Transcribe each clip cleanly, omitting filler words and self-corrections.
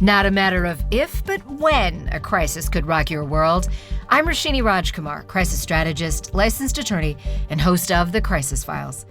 Not a matter of if, but when a crisis could rock your world. I'm Roshini Rajkumar, crisis strategist, licensed attorney, and host of The Crisis Files.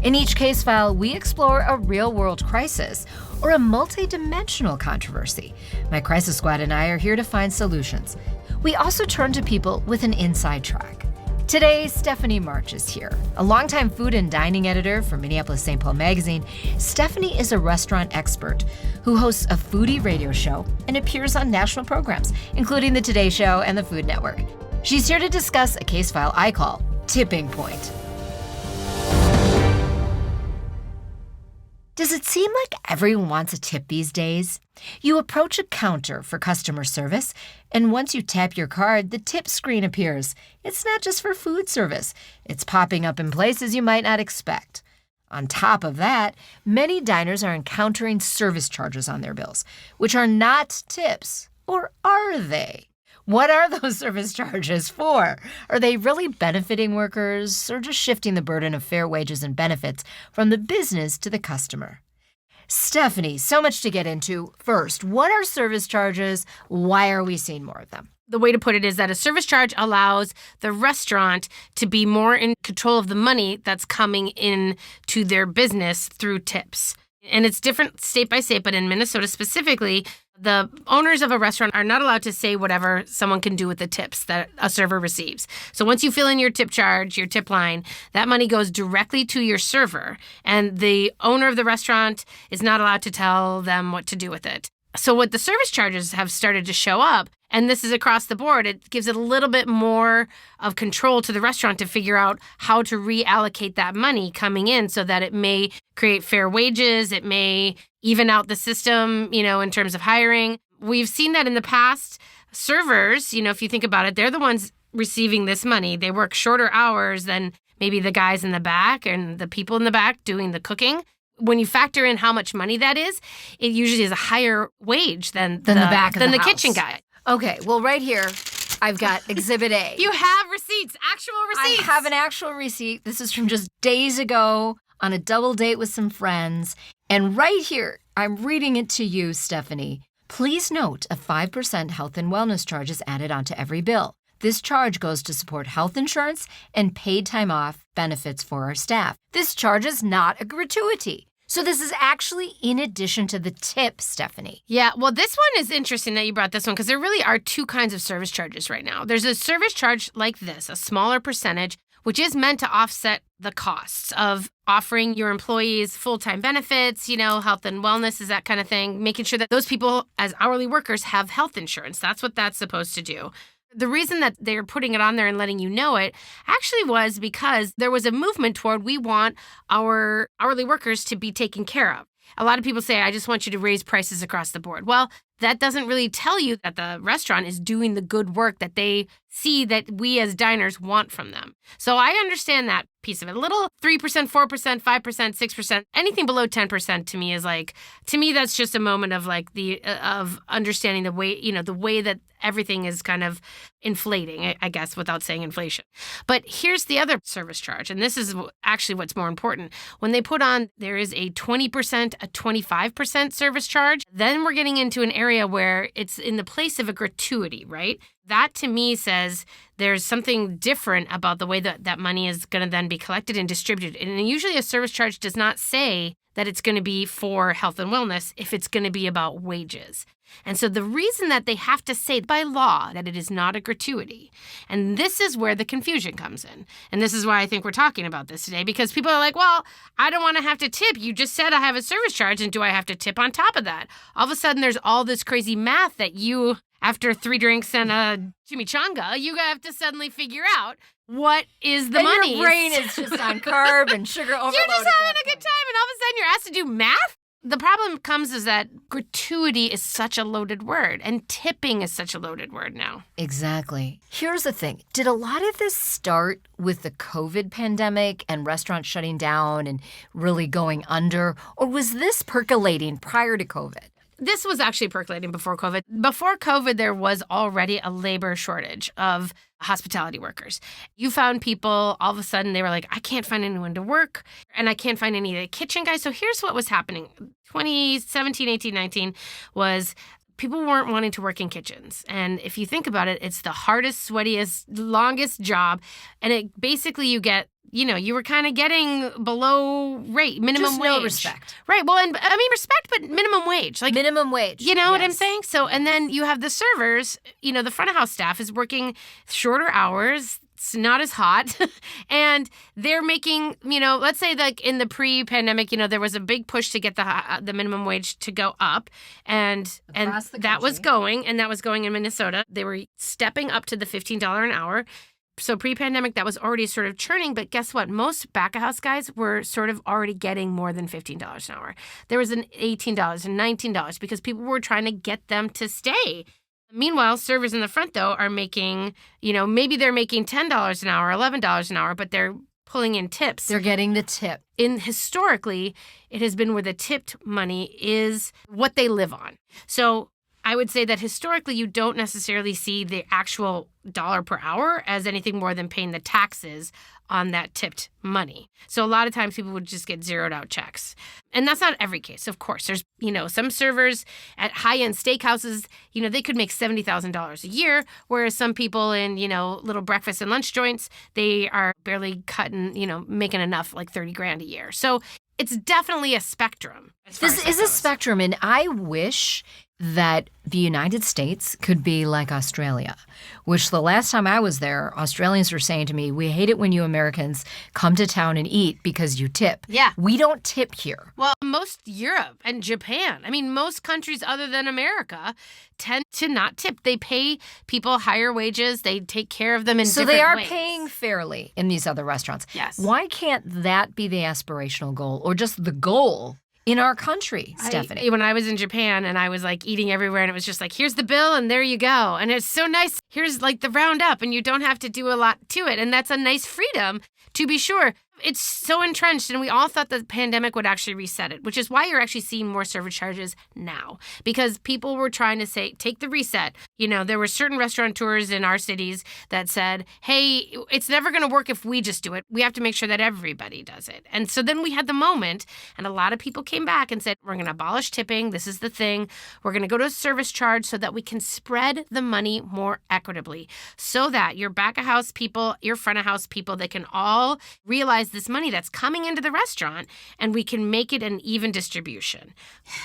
In each case file, we explore a real-world crisis or a multi-dimensional controversy. My crisis squad and I are here to find solutions. We also turn to people with an inside track. Today, Stephanie March is here. A longtime food and dining editor for Minneapolis-St. Paul magazine, Stephanie is a restaurant expert who hosts a foodie radio show and appears on national programs, including The Today Show and the Food Network. She's here to discuss a case file I call Tipping Point. Does it seem like everyone wants a tip these days? You approach a counter for customer service, and once you tap your card, the tip screen appears. It's not just for food service. It's popping up in places you might not expect. On top of that, many diners are encountering service charges on their bills, which are not tips. Or are they? What are those service charges for? Are they really benefiting workers or just shifting the burden of fair wages and benefits from the business to the customer? Stephanie, so much to get into. First, what are service charges? Why are we seeing more of them? The way to put it is that a service charge allows the restaurant to be more in control of the money that's coming in to their business through tips. And it's different state by state, but in Minnesota specifically, the owners of a restaurant are not allowed to say whatever someone can do with the tips that a server receives. So once you fill in your tip charge, your tip line, that money goes directly to your server, and the owner of the restaurant is not allowed to tell them what to do with it. So what the service charges have started to show up, and this is across the board, it gives it a little bit more of control to the restaurant to figure out how to reallocate that money coming in so that it may create fair wages, it may even out the system, in terms of hiring. We've seen that in the past. Servers, if you think about it, they're the ones receiving this money. They work shorter hours than maybe the guys in the back and the people in the back doing the cooking. When you factor in how much money that is, it usually is a higher wage than the kitchen guy. Okay, well, right here, I've got Exhibit A. You have receipts, actual receipts. I have an actual receipt. This is from just days ago on a double date with some friends. And right here, I'm reading it to you, Stephanie. Please note a 5% health and wellness charge is added onto every bill. This charge goes to support health insurance and paid time off benefits for our staff. This charge is not a gratuity. So this is actually in addition to the tip, Stephanie. Yeah, well, this one is interesting that you brought this one because there really are two kinds of service charges right now. There's a service charge like this, a smaller percentage, which is meant to offset the costs of offering your employees full-time benefits, health and wellness is that kind of thing, making sure that those people as hourly workers have health insurance. That's what that's supposed to do. The reason that they're putting it on there and letting you know it actually was because there was a movement toward we want our hourly workers to be taken care of. A lot of people say, I just want you to raise prices across the board. Well, that doesn't really tell you that the restaurant is doing the good work that they see that we as diners want from them. So I understand that piece of it. A little 3%, 4%, 5%, 6%, anything below 10% to me is to me, that's just a moment of of understanding the way, the way that everything is kind of inflating, I guess, without saying inflation. But here's the other service charge, and this is actually what's more important. When they put on, there is a 20%, a 25% service charge, then we're getting into an area where it's in the place of a gratuity, right? That to me says there's something different about the way that money is going to then be collected and distributed. And usually a service charge does not say that it's going to be for health and wellness if it's going to be about wages. And so the reason that they have to say by law that it is not a gratuity, and this is where the confusion comes in. And this is why I think we're talking about this today, because people are like, well, I don't want to have to tip. You just said I have a service charge, and do I have to tip on top of that? All of a sudden, there's all this crazy math that you, after 3 drinks and a chimichanga, you have to suddenly figure out what is the money. Your brain is just on carb and sugar overload. You're just having a good time, and all of a sudden you're asked to do math? The problem comes is that gratuity is such a loaded word, and tipping is such a loaded word now. Exactly. Here's the thing. Did a lot of this start with the COVID pandemic and restaurants shutting down and really going under, or was this percolating prior to COVID? this was actually percolating before COVID. Before COVID, there was already a labor shortage of hospitality workers. You found people, all of a sudden, they were like, I can't find anyone to work, and I can't find any of the kitchen guys. So here's what was happening. 2017, 18, 19 was people weren't wanting to work in kitchens. And if you think about it, it's the hardest, sweatiest, longest job. And it basically you get, you were kind of getting below rate, minimum Just wage. no respect. Right. Well, and I mean, respect, but minimum wage. Like Minimum wage. You know what I'm saying? So, and then you have the servers, the front of house staff is working shorter hours. It's not as hot. And they're making, let's say like in the pre-pandemic, there was a big push to get the minimum wage to go up. And that was going in Minnesota. They were stepping up to the $15 an hour. So pre-pandemic, that was already sort of churning. But guess what? Most back-of-house guys were sort of already getting more than $15 an hour. There was an $18 and $19 because people were trying to get them to stay. Meanwhile, servers in the front, though, are making, maybe they're making $10 an hour, $11 an hour, but they're pulling in tips. They're getting the tip. Historically, it has been where the tipped money is what they live on. So I would say that historically, you don't necessarily see the actual dollar per hour as anything more than paying the taxes on that tipped money. So a lot of times people would just get zeroed out checks. And that's not every case, of course. There's, some servers at high-end steakhouses, they could make $70,000 a year, whereas some people in, little breakfast and lunch joints, they are barely cutting, making enough like 30 grand a year. So it's definitely a spectrum. This is a spectrum, and I wish that the United States could be like Australia, which the last time I was there, Australians were saying to me, we hate it when you Americans come to town and eat because you tip. Yeah. We don't tip here. Well, most Europe and Japan, most countries other than America tend to not tip. They pay people higher wages. They take care of them in different ways. So they are paying fairly in these other restaurants. Yes. Why can't that be the aspirational goal or just the goal in our country, Stephanie? When I was in Japan and I was like eating everywhere and it was just like, here's the bill and there you go. And it's so nice. Here's like the roundup and you don't have to do a lot to it. And that's a nice freedom, to be sure. It's so entrenched, and we all thought the pandemic would actually reset it, which is why you're actually seeing more service charges now, because people were trying to say, take the reset. There were certain restaurateurs in our cities that said, hey, it's never going to work if we just do it. We have to make sure that everybody does it. And so then we had the moment, and a lot of people came back and said, we're going to abolish tipping. This is the thing. We're going to go to a service charge so that we can spread the money more equitably, so that your back-of-house people, your front-of-house people, they can all realize this money that's coming into the restaurant, and we can make it an even distribution.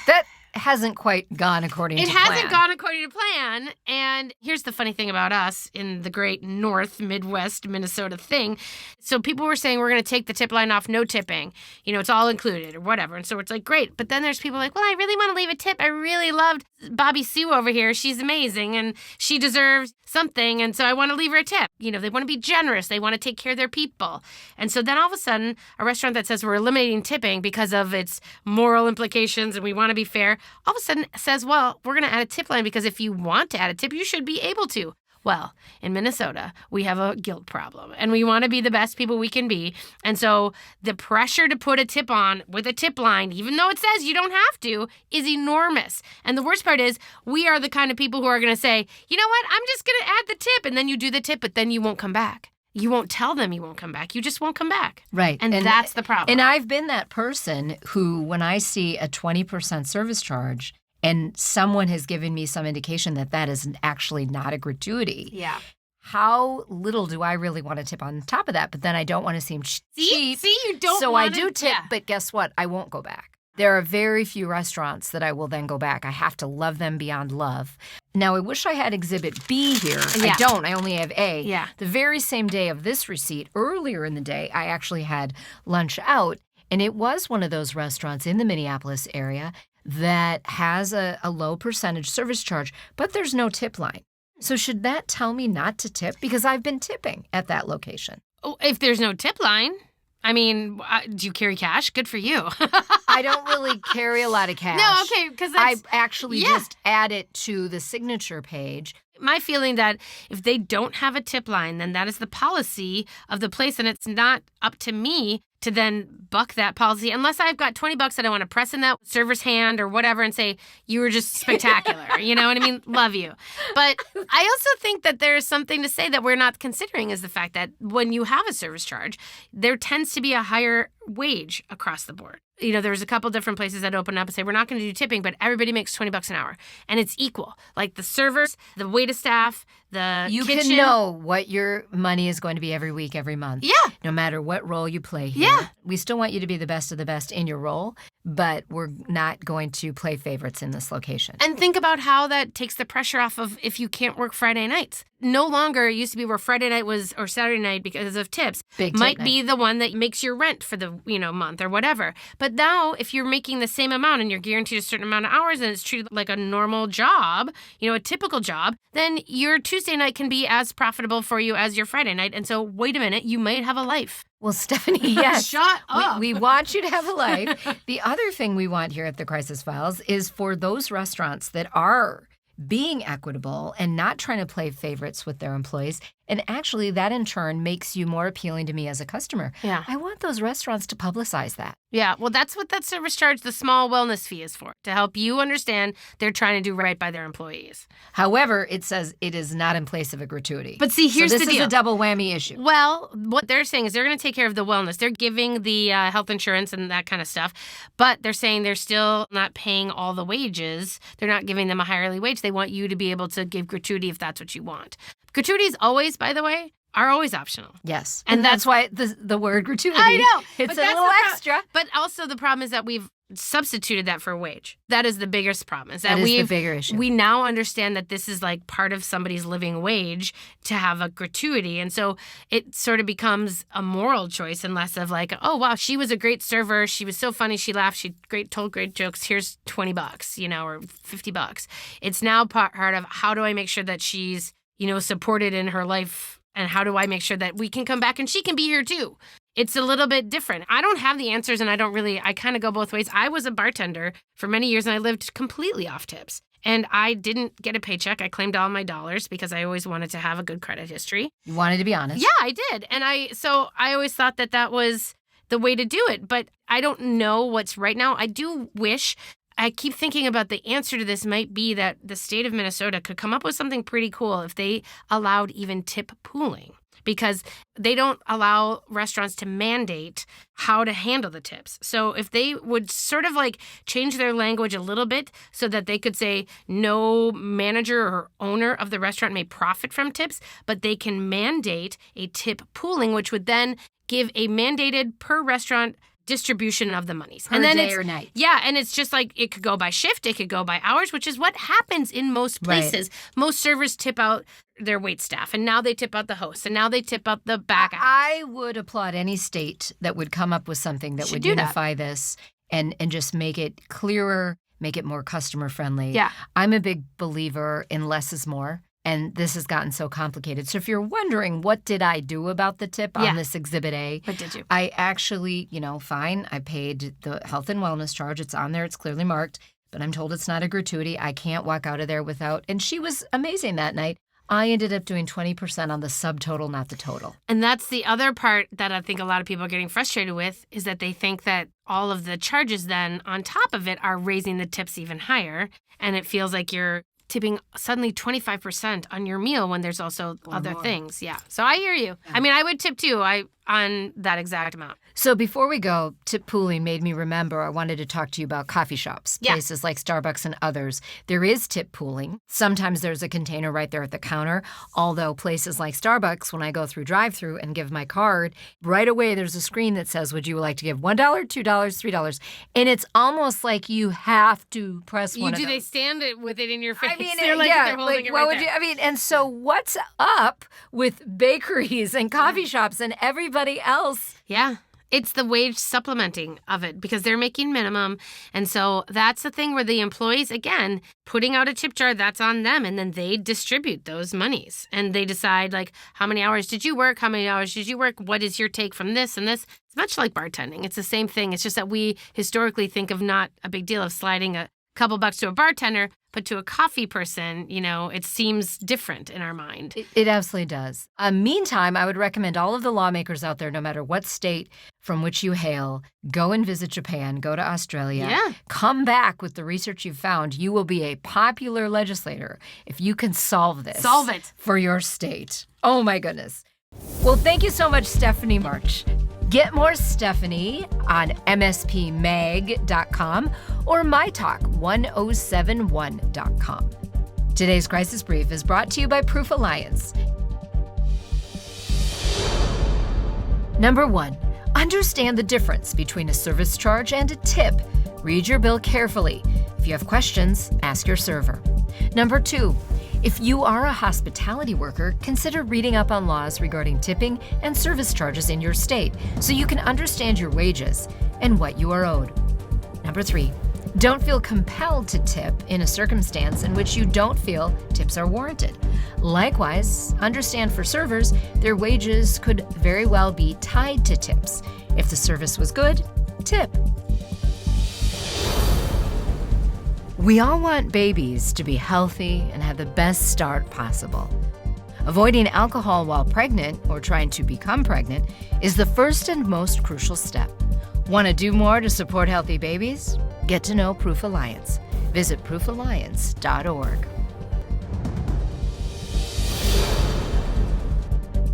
That hasn't quite gone according to plan. It hasn't gone according to plan. And here's the funny thing about us in the great North, Midwest, Minnesota thing. So people were saying we're going to take the tip line off, no tipping. It's all included or whatever. And so it's like, great. But then there's people like, well, I really want to leave a tip. I really loved Bobby Sue over here. She's amazing and she deserves something. And so I want to leave her a tip. They want to be generous. They want to take care of their people. And so then all of a sudden, a restaurant that says we're eliminating tipping because of its moral implications and we want to be fair, all of a sudden says, well, we're going to add a tip line because if you want to add a tip, you should be able to. Well, in Minnesota, we have a guilt problem and we want to be the best people we can be. And so the pressure to put a tip on with a tip line, even though it says you don't have to, is enormous. And the worst part is we are the kind of people who are going to say, you know what, I'm just going to add the tip. And then you do the tip, but then you won't come back. You won't tell them you won't come back. You just won't come back. Right. And that's the problem. And I've been that person who, when I see a 20% service charge and someone has given me some indication that that is actually not a gratuity, yeah, how little do I really want to tip on top of that? But then I don't want to seem cheap. See, you don't So want I do tip, but guess what? I won't go back. There are very few restaurants that I will then go back. I have to love them beyond love. Now, I wish I had Exhibit B here. Yeah. I don't. I only have A. Yeah. The very same day of this receipt, earlier in the day, I actually had lunch out, and it was one of those restaurants in the Minneapolis area that has a low percentage service charge, but there's no tip line. So should that tell me not to tip? Because I've been tipping at that location. Oh, if there's no tip line, do you carry cash? Good for you. I don't really carry a lot of cash. No, okay, because I actually just add it to the signature page. My feeling that if they don't have a tip line, then that is the policy of the place, and it's not up to me to then buck that policy unless I've got $20 that I want to press in that server's hand or whatever and say, you were just spectacular. You know what I mean? Love you. But I also think that there's something to say that we're not considering is the fact that when you have a service charge, there tends to be a higher wage across the board. You know, there's a couple different places that open up and say, we're not going to do tipping, but everybody makes $20 an hour. And it's equal. Like the servers, the waitstaff, the You kitchen. can know what your money is going to be every week, every month. Yeah. No matter what role you play here. Yeah. We still want you to be the best of the best in your role, but we're not going to play favorites in this location. And think about how that takes the pressure off of if you can't work Friday nights. No longer, it used to be where Friday night was, or Saturday night because of tips, Big tip might night. be the one that makes your rent for the, month or whatever. But now, if you're making the same amount and you're guaranteed a certain amount of hours and it's treated like a normal job, a typical job, then your Tuesday night can be as profitable for you as your Friday night. And so, wait a minute, you might have a life. Well, Stephanie, yes. Shut up. We want you to have a life. The other thing we want here at the Crisis Files is for those restaurants that are being equitable and not trying to play favorites with their employees. And actually, that in turn makes you more appealing to me as a customer. Yeah. I want those restaurants to publicize that. Yeah, well, that's what that service charge, the small wellness fee is for, to help you understand they're trying to do right by their employees. However, it says it is not in place of a gratuity. But see, here's so the this deal. is a double whammy issue. Well, what they're saying is they're going to take care of the wellness. They're giving the health insurance and that kind of stuff, but they're saying they're still not paying all the wages. They're not giving them a higher hourly wage. They want you to be able to give gratuity if that's what you want. Gratuities always, by the way, are always optional. Yes. And And that's why the word gratuity. I know. It's but a that's little the extra. But also the problem is that we've substituted that for wage. That is the biggest problem. Is that That is the we've bigger issue. We now understand that this is like part of somebody's living wage to have a gratuity. And so it sort of becomes a moral choice and less of like, oh, wow, she was a great server. She was so funny. She laughed. She told great jokes. Here's $20, or $50. It's now part of how do I make sure that she's, supported in her life, and how do I make sure that we can come back and she can be here too? It's a little bit different. I don't have the answers, and I kind of go both ways. I was a bartender for many years, and I lived completely off tips. And I didn't get a paycheck. I claimed all my dollars because I always wanted to have a good credit history. You wanted to be honest. Yeah, I did. And I always thought that was the way to do it. But I don't know what's right now. I do wish, I keep thinking about the answer to this might be that the state of Minnesota could come up with something pretty cool if they allowed even tip pooling. Because they don't allow restaurants to mandate how to handle the tips. So if they would sort of like change their language a little bit so that they could say no manager or owner of the restaurant may profit from tips, but they can mandate a tip pooling, which would then give a mandated per restaurant distribution of the monies. Per day or night. Yeah, and it's just like it could go by shift, it could go by hours, which is what happens in most places. Right. Most servers tip out their wait staff, and now they tip out the hosts, and now they tip out the back. I would applaud any state that would come up with something that Should would do that. unify this and just make it clearer, make it more customer friendly. Yeah. I'm a big believer in less is more. And this has gotten so complicated. So if you're wondering, what did I do about the tip on this Exhibit A? What did you? I actually, fine, I paid the health and wellness charge. It's on there. It's clearly marked. But I'm told it's not a gratuity. I can't walk out of there without. And she was amazing that night. I ended up doing 20% on the subtotal, not the total. And that's the other part that I think a lot of people are getting frustrated with is that they think that all of the charges then on top of it are raising the tips even higher. And it feels like you're tipping suddenly 25% on your meal when there's also other things. Yeah. So I hear you. I mean, I would tip too on that exact amount. So before we go, tip pooling made me remember I wanted to talk to you about coffee shops, places like Starbucks and others. There is tip pooling. Sometimes there's a container right there at the counter, although places like Starbucks, when I go through drive-through and give my card, right away there's a screen that says, would you like to give $1, $2, $3? And it's almost like you have to press one of those. They stand it with it in your face? I mean, they're like, they're holding it what right would there. you? I mean, and so what's up with bakeries and coffee shops and everybody else? Yeah. It's the wage supplementing of it because they're making minimum. And so that's the thing where the employees, again, putting out a tip jar, that's on them. And then they distribute those monies. And they decide, like, how many hours did you work? How many hours did you work? What is your take from this and this? It's much like bartending. It's the same thing. It's just that we historically think of not a big deal of sliding a couple bucks to a bartender, but to a coffee person, it seems different in our mind. It absolutely does. Meantime, I would recommend all of the lawmakers out there, no matter what state from which you hail, go and visit Japan, go to Australia. Yeah. Come back with the research you've found. You will be a popular legislator if you can solve this. Solve it. For your state. Oh, my goodness. Well, thank you so much, Stephanie March. Get more Stephanie on mspmag.com or mytalk1071.com. Today's Crisis Brief is brought to you by Proof Alliance. Number 1, understand the difference between a service charge and a tip. Read your bill carefully. If you have questions, ask your server. Number 2, if you are a hospitality worker, consider reading up on laws regarding tipping and service charges in your state so you can understand your wages and what you are owed. Number 3, don't feel compelled to tip in a circumstance in which you don't feel tips are warranted. Likewise, understand for servers, their wages could very well be tied to tips. If the service was good, tip. We all want babies to be healthy and have the best start possible. Avoiding alcohol while pregnant or trying to become pregnant is the first and most crucial step. Want to do more to support healthy babies? Get to know Proof Alliance. Visit proofalliance.org.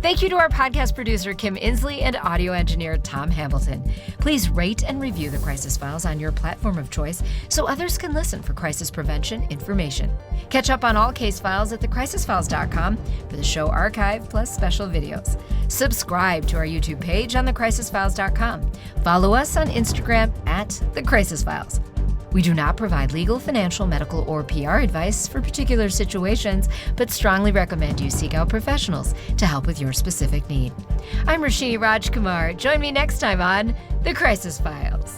Thank you to our podcast producer, Kim Inslee, and audio engineer, Tom Hamilton. Please rate and review The Crisis Files on your platform of choice so others can listen for crisis prevention information. Catch up on all case files at thecrisisfiles.com for the show archive plus special videos. Subscribe to our YouTube page on thecrisisfiles.com. Follow us on Instagram at The Crisis Files. We do not provide legal, financial, medical, or PR advice for particular situations, but strongly recommend you seek out professionals to help with your specific need. I'm Roshini Rajkumar. Join me next time on The Crisis Files.